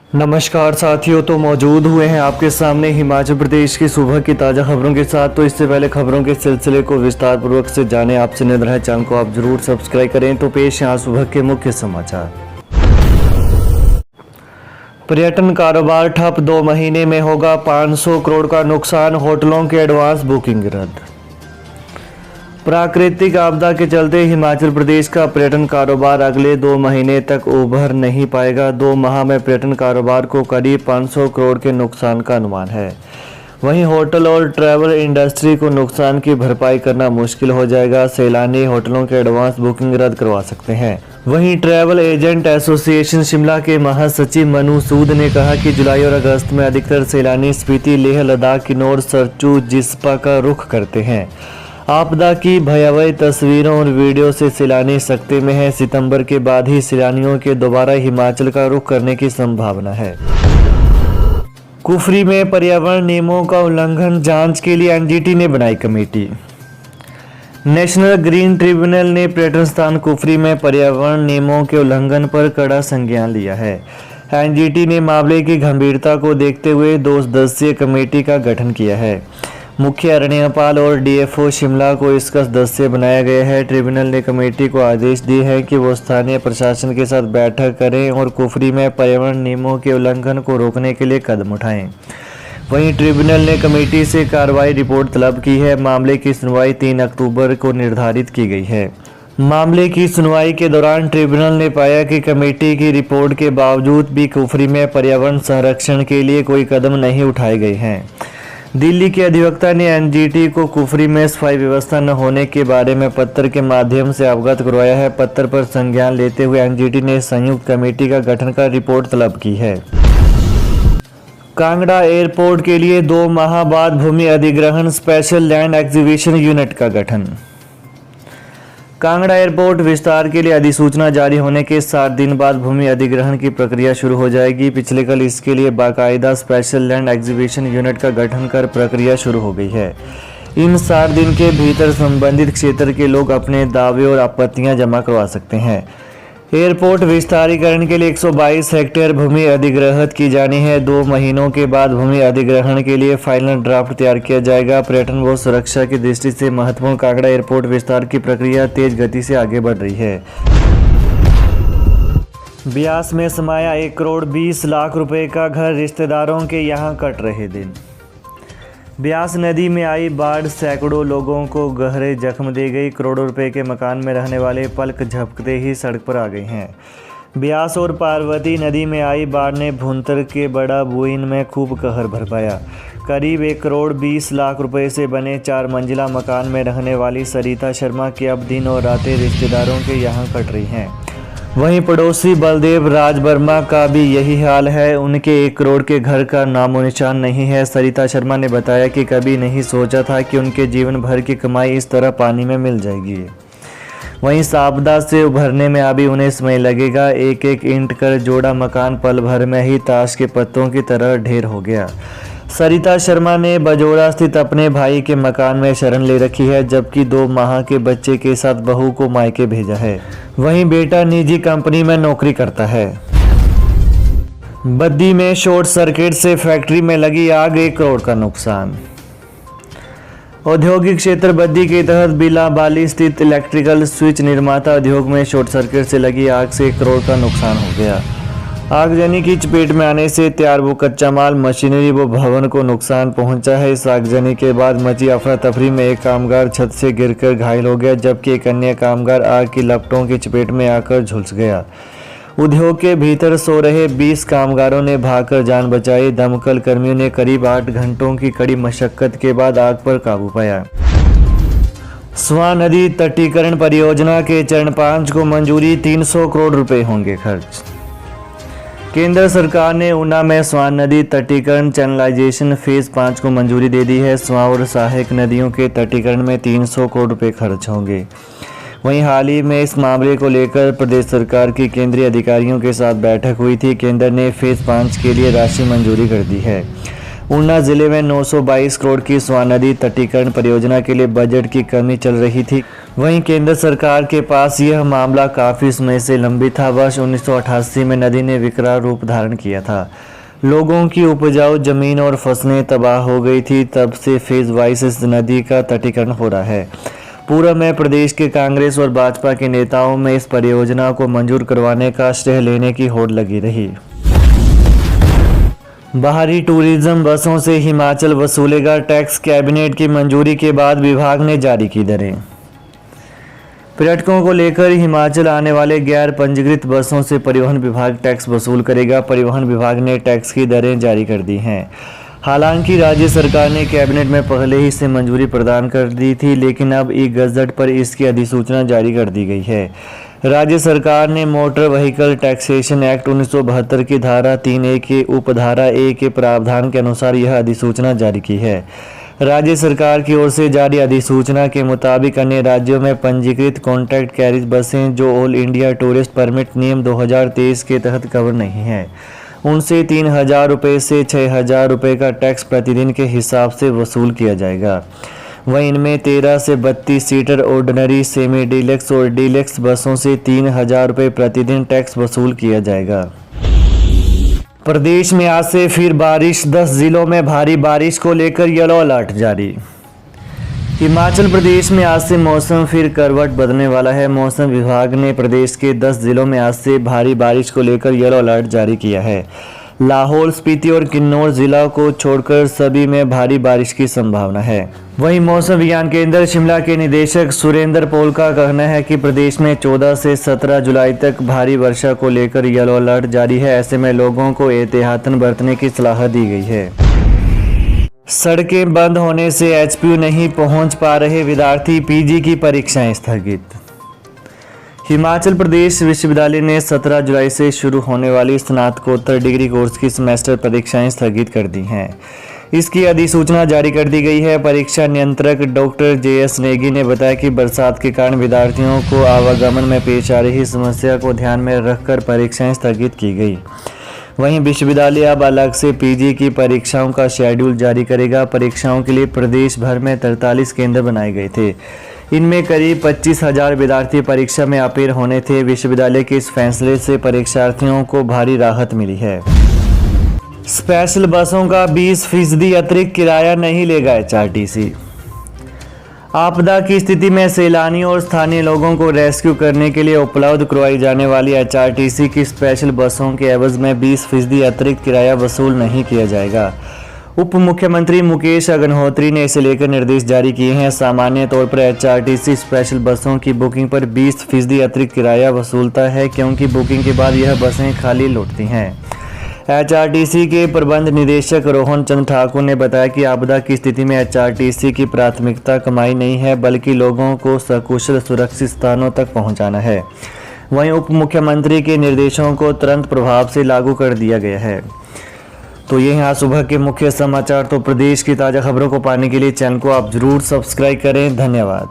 नमस्कार साथियों, तो मौजूद हुए हैं आपके सामने हिमाचल प्रदेश की सुबह की ताज़ा खबरों के साथ। तो इससे पहले खबरों के सिलसिले को विस्तार पूर्वक से जाने, आपसे निवेदन है चैनल को आप जरूर सब्सक्राइब करें। तो पेश यहाँ सुबह के मुख्य समाचार। पर्यटन कारोबार ठप, 2 महीने में होगा 500 करोड़ का नुकसान, होटलों के एडवांस बुकिंग रद्द। प्राकृतिक आपदा के चलते हिमाचल प्रदेश का पर्यटन कारोबार अगले 2 महीने तक उभर नहीं पाएगा। 2 माह में पर्यटन कारोबार को करीब 500 करोड़ के नुकसान का अनुमान है। वहीं होटल और ट्रैवल इंडस्ट्री को नुकसान की भरपाई करना मुश्किल हो जाएगा। सैलानी होटलों के एडवांस बुकिंग रद्द करवा सकते हैं। वहीं ट्रैवल एजेंट एसोसिएशन शिमला के महासचिव मनु सूद ने कहा कि जुलाई और अगस्त में अधिकतर सैलानी स्पीति, लेह, लद्दाख, किन्नौर, सरचू, जिस्पा का रुख करते हैं। आपदा की भयावह तस्वीरों और वीडियो से सैलानी सकते में है। सितंबर के बाद ही सैलानियों के दोबारा हिमाचल का रुख करने की संभावना है। कुफरी में पर्यावरण नियमों का उल्लंघन जांच के लिए एनजीटी ने बनाई कमेटी। नेशनल ग्रीन ट्रिब्यूनल ने पर्यटन स्थान कुफरी में पर्यावरण नियमों के उल्लंघन पर कड़ा संज्ञान लिया है। एनजीटी ने मामले की गंभीरता को देखते हुए 2 सदस्यीय कमेटी का गठन किया है। मुख्य अरण्यपाल और डीएफओ शिमला को इसका सदस्य बनाया गया है। ट्रिब्यूनल ने कमेटी को आदेश दिए हैं कि वो स्थानीय प्रशासन के साथ बैठक करें और कुफरी में पर्यावरण नियमों के उल्लंघन को रोकने के लिए कदम उठाएं। वहीं ट्रिब्यूनल ने कमेटी से कार्रवाई रिपोर्ट तलब की है। मामले की सुनवाई 3 अक्टूबर को निर्धारित की गई है। मामले की सुनवाई के दौरान ट्रिब्यूनल ने पाया कि कमेटी की रिपोर्ट के बावजूद भी कुफरी में पर्यावरण संरक्षण के लिए कोई कदम नहीं उठाए गए हैं। दिल्ली के अधिवक्ता ने एनजीटी को कुफरी में सफाई व्यवस्था न होने के बारे में पत्र के माध्यम से अवगत करवाया है। पत्र पर संज्ञान लेते हुए एनजीटी ने संयुक्त कमेटी का गठन कर रिपोर्ट तलब की है। कांगड़ा एयरपोर्ट के लिए 2 माह बाद भूमि अधिग्रहण, स्पेशल लैंड एक्विजिशन यूनिट का गठन। कांगड़ा एयरपोर्ट विस्तार के लिए अधिसूचना जारी होने के 7 दिन बाद भूमि अधिग्रहण की प्रक्रिया शुरू हो जाएगी। पिछले कल इसके लिए बाकायदा स्पेशल लैंड एक्विजिशन यूनिट का गठन कर प्रक्रिया शुरू हो गई है। इन 7 दिन के भीतर संबंधित क्षेत्र के लोग अपने दावे और आपत्तियां जमा करवा सकते हैं। एयरपोर्ट विस्तारीकरण के लिए 122 हेक्टेयर भूमि अधिग्रहित की जानी है। 2 महीनों के बाद भूमि अधिग्रहण के लिए फाइनल ड्राफ्ट तैयार किया जाएगा। पर्यटन व सुरक्षा की दृष्टि से महत्वपूर्ण कांगड़ा एयरपोर्ट विस्तार की प्रक्रिया तेज गति से आगे बढ़ रही है। ब्यास में समाया 1 करोड़ 20 लाख रुपए का घर, रिश्तेदारों के यहाँ कट रहे दिन। ब्यास नदी में आई बाढ़ सैकड़ों लोगों को गहरे जख्म दे गई। करोड़ों रुपए के मकान में रहने वाले पलक झपकते ही सड़क पर आ गए हैं। ब्यास और पार्वती नदी में आई बाढ़ ने भुंतर के बड़ा बुइन में खूब कहर बरपाया। करीब 1 करोड़ 20 लाख रुपए से बने 4 मंजिला मकान में रहने वाली सरिता शर्मा के अब दिन और रातें रिश्तेदारों के यहाँ कट रही हैं। वहीं पड़ोसी बलदेव राज वर्मा का भी यही हाल है। उनके 1 करोड़ के घर का नामो निशान नहीं है। सरिता शर्मा ने बताया कि कभी नहीं सोचा था कि उनके जीवन भर की कमाई इस तरह पानी में मिल जाएगी। वहीं आपदा से उभरने में अभी उन्हें समय लगेगा। एक एक ईंट कर जोड़ा मकान पल भर में ही ताश के पत्तों की तरह ढेर हो गया। सरिता शर्मा ने बजोड़ा स्थित अपने भाई के मकान में शरण ले रखी है, जबकि 2 माह के बच्चे के साथ बहू को मायके भेजा है। वहीं बेटा निजी कंपनी में नौकरी करता है। बद्दी में शॉर्ट सर्किट से फैक्ट्री में लगी आग, 1 करोड़ का नुकसान। औद्योगिक क्षेत्र बद्दी के तहत बिलाबाली स्थित इलेक्ट्रिकल स्विच निर्माता उद्योग में शॉर्ट सर्किट से लगी आग से 1 करोड़ का नुकसान हो गया। आगजनी की चपेट में आने से तैयार वो कच्चा माल, मशीनरी व भवन को नुकसान पहुंचा है। इस आगजनी के बाद मची अफरा तफरी में एक कामगार छत से गिरकर घायल हो गया, जबकि एक अन्य कामगार आग की लपटों की चपेट में आकर झुलस गया। उद्योग के भीतर सो रहे 20 कामगारों ने भागकर जान बचाई। दमकल कर्मियों ने करीब 8 घंटों की कड़ी मशक्कत के बाद आग पर काबू पाया। स्वां नदी तटीकरण परियोजना के चरण 5 को मंजूरी, 300 करोड़ रुपए होंगे खर्च। केंद्र सरकार ने ऊना में स्वां नदी तटीकरण चैनलाइजेशन फेज 5 को मंजूरी दे दी है। स्वां और सहायक नदियों के तटीकरण में 300 करोड़ रुपए खर्च होंगे। वहीं हाल ही में इस मामले को लेकर प्रदेश सरकार की केंद्रीय अधिकारियों के साथ बैठक हुई थी। केंद्र ने फेज 5 के लिए राशि मंजूरी कर दी है। ऊना जिले में 922 करोड़ की स्वान नदी तटीकरण परियोजना के लिए बजट की कमी चल रही थी। वहीं केंद्र सरकार के पास यह मामला काफ़ी समय से लंबित था। वर्ष 1988 में नदी ने विकराल रूप धारण किया था। लोगों की उपजाऊ जमीन और फसलें तबाह हो गई थी। तब से फेज वाइज इस नदी का तटीकरण हो रहा है। पूर्व में प्रदेश के कांग्रेस और भाजपा के नेताओं में इस परियोजना को मंजूर करवाने का श्रेय लेने की होड़ लगी रही। बाहरी टूरिज्म बसों से हिमाचल वसूलेगा टैक्स। कैबिनेट की मंजूरी के बाद विभाग ने जारी की दरें। पर्यटकों को लेकर हिमाचल आने वाले गैर पंजीकृत बसों से परिवहन विभाग टैक्स वसूल करेगा। परिवहन विभाग ने टैक्स की दरें जारी कर दी हैं। हालांकि राज्य सरकार ने कैबिनेट में पहले ही इसे मंजूरी प्रदान कर दी थी, लेकिन अब ई गज़ट पर इसकी अधिसूचना जारी कर दी गई है। राज्य सरकार ने मोटर व्हीकल टैक्सेशन एक्ट 1972 की धारा 3A के उपधारा A के प्रावधान के अनुसार यह अधिसूचना जारी की है। राज्य सरकार की ओर से जारी अधिसूचना के मुताबिक अन्य राज्यों में पंजीकृत कॉन्ट्रैक्ट कैरिज बसें जो ऑल इंडिया टूरिस्ट परमिट नियम 2023 के तहत कवर नहीं हैं, उनसे 3,000 रुपये से 6,000 रुपये का टैक्स प्रतिदिन के हिसाब से वसूल किया जाएगा। वहीं इनमें 13 से 32 सीटर ऑर्डिनरी, सेमी डीलक्स और डीलक्स बसों से 3,000 रुपये प्रतिदिन टैक्स वसूल किया जाएगा। प्रदेश में आज से फिर बारिश। 10 जिलों में भारी बारिश को लेकर येलो अलर्ट जारी। हिमाचल प्रदेश में आज से मौसम फिर करवट बदलने वाला है। मौसम विभाग ने प्रदेश के 10 जिलों में आज से भारी बारिश को लेकर येलो अलर्ट जारी किया है। लाहौल स्पीति और किन्नौर जिला को छोड़कर सभी में भारी बारिश की संभावना है। वहीं मौसम विज्ञान केंद्र शिमला के निदेशक सुरेंद्र पॉल का कहना है कि प्रदेश में 14 से 17 जुलाई तक भारी वर्षा को लेकर येलो अलर्ट जारी है। ऐसे में लोगों को एहतियातन बरतने की सलाह दी गई है। सड़कें बंद होने से एचपीयू नहीं पहुंच पा रहे विद्यार्थी। पीजी की परीक्षाएं स्थगित। हिमाचल प्रदेश विश्वविद्यालय ने 17 जुलाई से शुरू होने वाली स्नातकोत्तर डिग्री कोर्स की सेमेस्टर परीक्षाएं स्थगित कर दी हैं। इसकी अधिसूचना जारी कर दी गई है। परीक्षा नियंत्रक डॉक्टर JS नेगी ने बताया कि बरसात के कारण विद्यार्थियों को आवागमन में पेश आ रही समस्या को ध्यान में रखकर परीक्षाएं स्थगित की गई। वहीं विश्वविद्यालय अब अलग से पीजी की परीक्षाओं का शेड्यूल जारी करेगा। परीक्षाओं के लिए प्रदेश भर में 43 केंद्र बनाए गए थे। इनमें करीब 25,000 विद्यार्थी परीक्षा में अपील होने थे। विश्वविद्यालय के इस फैसले से परीक्षार्थियों को भारी राहत मिली है। स्पेशल बसों का 20% अतिरिक्त किराया नहीं लेगा HRTC। आपदा की स्थिति में सैलानियों और स्थानीय लोगों को रेस्क्यू करने के लिए उपलब्ध करवाई जाने वाली HRTC की स्पेशल बसों के एवज में 20% अतिरिक्त किराया वसूल नहीं किया जाएगा। उप मुख्यमंत्री मुकेश अग्निहोत्री ने इसे लेकर निर्देश जारी किए हैं। सामान्य तौर पर HRTC स्पेशल बसों की बुकिंग पर 20% अतिरिक्त किराया वसूलता है, क्योंकि बुकिंग के बाद यह बसें खाली लौटती हैं। HRTC के प्रबंध निदेशक रोहन चंद्र ठाकुर ने बताया कि आपदा की स्थिति में HRTC की प्राथमिकता कमाई नहीं है, बल्कि लोगों को सकुशल सुरक्षित स्थानों तक पहुंचाना है। वहीं उप मुख्यमंत्री के निर्देशों को तुरंत प्रभाव से लागू कर दिया गया है। तो ये यहाँ सुबह के मुख्य समाचार। तो प्रदेश की ताज़ा खबरों को पाने के लिए चैनल को आप जरूर सब्सक्राइब करें। धन्यवाद।